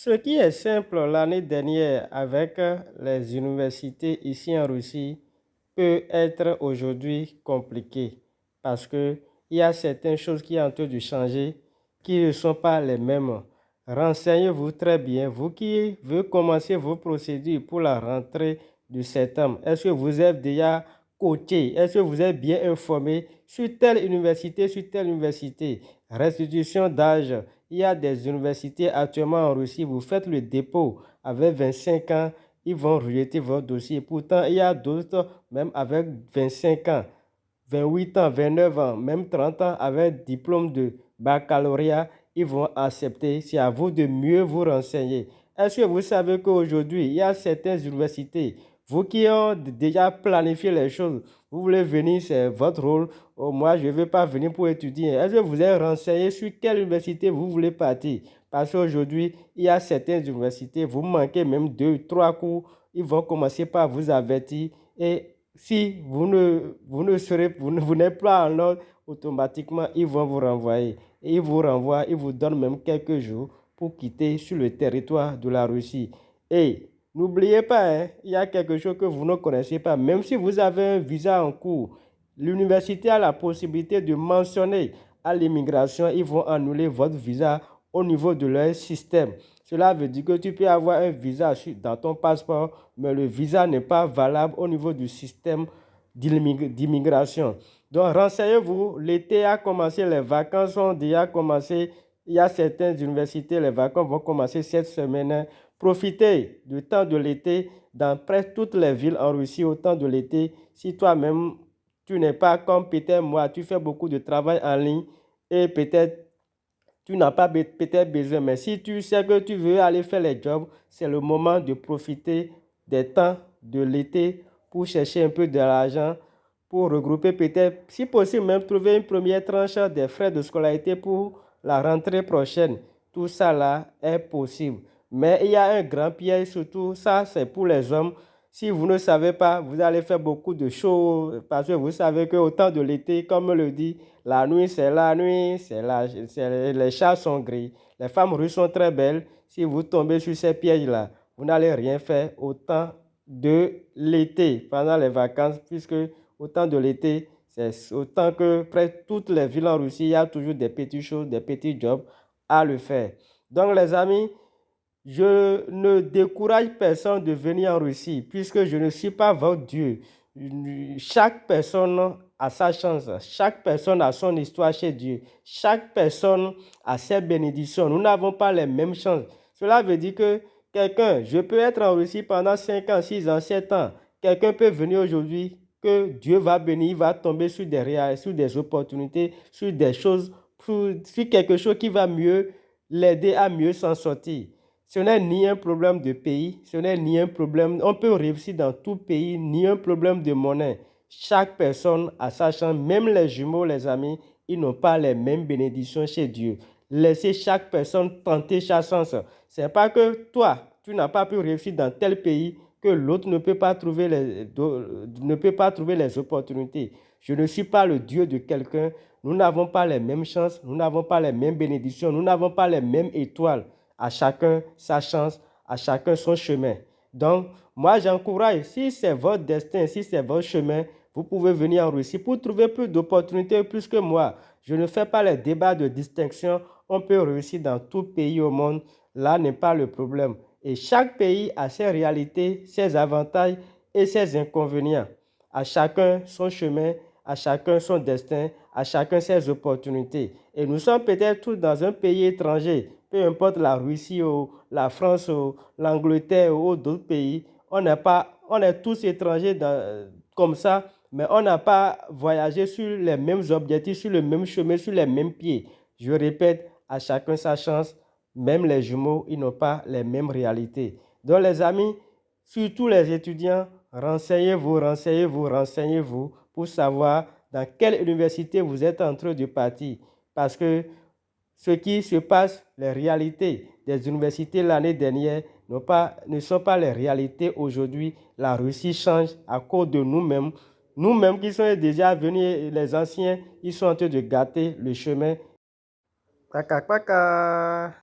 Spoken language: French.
Ce qui est simple l'année dernière avec les universités ici en Russie peut être aujourd'hui compliqué parce que il y a certaines choses qui sont en train de changer qui ne sont pas les mêmes. Renseignez-vous très bien, vous qui voulez commencer vos procédures pour la rentrée de septembre. Est-ce que vous êtes déjà coaché? Est-ce que vous êtes bien informé sur sur telle université? Restitution d'âge. Il y a des universités actuellement en Russie, vous faites le dépôt avec 25 ans, ils vont rejeter votre dossier. Pourtant, il y a d'autres, même avec 25 ans, 28 ans, 29 ans, même 30 ans, avec diplôme de baccalauréat, ils vont accepter. C'est à vous de mieux vous renseigner. Est-ce que vous savez qu'aujourd'hui, il y a certaines universités, vous qui ont déjà planifié les choses, vous voulez venir, c'est votre rôle. Oh, moi, je ne veux pas venir pour étudier. Est-ce que vous êtes renseigné sur quelle université vous voulez partir? Parce qu'aujourd'hui, il y a certaines universités, vous manquez même deux, trois cours, ils vont commencer par vous avertir. Et si vous ne serez, vous n'êtes pas en ordre, automatiquement, ils vont vous renvoyer. Et ils vous renvoient, ils vous donnent même quelques jours pour quitter sur le territoire de la Russie. Et n'oubliez pas, hein, il y a quelque chose que vous ne connaissez pas. Même si vous avez un visa en cours, l'université a la possibilité de mentionner à l'immigration, ils vont annuler votre visa au niveau de leur système. Cela veut dire que tu peux avoir un visa dans ton passeport, mais le visa n'est pas valable au niveau du système d'immigration. Donc, renseignez-vous, l'été a commencé, les vacances ont déjà commencé. Il y a certaines universités, les vacances vont commencer cette semaine. Profitez du temps de l'été dans presque toutes les villes en Russie au temps de l'été. Si toi-même, tu n'es pas comme peut-être moi, tu fais beaucoup de travail en ligne et peut-être tu n'as pas peut-être besoin, mais si tu sais que tu veux aller faire les jobs, c'est le moment de profiter des temps de l'été pour chercher un peu de l'argent, pour regrouper peut-être, si possible, même trouver une première tranche des frais de scolarité pour la rentrée prochaine. Tout ça là est possible. Mais il y a un grand piège, surtout ça, c'est pour les hommes. Si vous ne savez pas, vous allez faire beaucoup de choses parce que vous savez qu'au temps de l'été, comme on le dit, la nuit c'est la nuit, les chats sont gris. Les femmes russes sont très belles. Si vous tombez sur ces pièges-là, vous n'allez rien faire au temps de l'été, pendant les vacances, puisque au temps de l'été, c'est autant que presque toutes les villes en Russie, il y a toujours des petites choses, des petits jobs à le faire. Donc les amis, je ne décourage personne de venir en Russie puisque je ne suis pas votre Dieu. Chaque personne a sa chance. Chaque personne a son histoire chez Dieu. Chaque personne a ses bénédictions. Nous n'avons pas les mêmes chances. Cela veut dire que quelqu'un, je peux être en Russie pendant 5 ans, 6 ans, 7 ans. Quelqu'un peut venir aujourd'hui que Dieu va bénir, il va tomber sur des opportunités, sur des choses, sur quelque chose qui va mieux l'aider à mieux s'en sortir. Ce n'est ni un problème de pays, ce n'est ni un problème, on peut réussir dans tout pays, ni un problème de monnaie. Chaque personne a sa chance, même les jumeaux, les amis, ils n'ont pas les mêmes bénédictions chez Dieu. Laissez chaque personne tenter sa chance. Ce n'est pas que toi, tu n'as pas pu réussir dans tel pays que l'autre ne peut pas trouver les opportunités. Je ne suis pas le Dieu de quelqu'un. Nous n'avons pas les mêmes chances, nous n'avons pas les mêmes bénédictions, nous n'avons pas les mêmes étoiles. À chacun sa chance, à chacun son chemin. Donc, moi, j'encourage, si c'est votre destin, si c'est votre chemin, vous pouvez venir en Russie pour trouver plus d'opportunités, plus que moi. Je ne fais pas les débats de distinction. On peut réussir dans tout pays au monde. Là n'est pas le problème. Et chaque pays a ses réalités, ses avantages et ses inconvénients. À chacun son chemin, à chacun son destin, à chacun ses opportunités. Et nous sommes peut-être tous dans un pays étranger, peu importe la Russie ou la France ou l'Angleterre ou d'autres pays, on est tous étrangers comme ça, mais on n'a pas voyagé sur les mêmes objectifs, sur le même chemin, sur les mêmes pieds. Je répète, à chacun sa chance, même les jumeaux, ils n'ont pas les mêmes réalités. Donc les amis, surtout les étudiants, renseignez-vous, renseignez-vous, renseignez-vous pour savoir dans quelle université vous êtes en train de partir. Parce que ce qui se passe, les réalités des universités l'année dernière ne sont pas les réalités aujourd'hui. La Russie change à cause de nous-mêmes. Nous-mêmes qui sommes déjà venus, les anciens, ils sont en train de gâter le chemin. Paka, paka.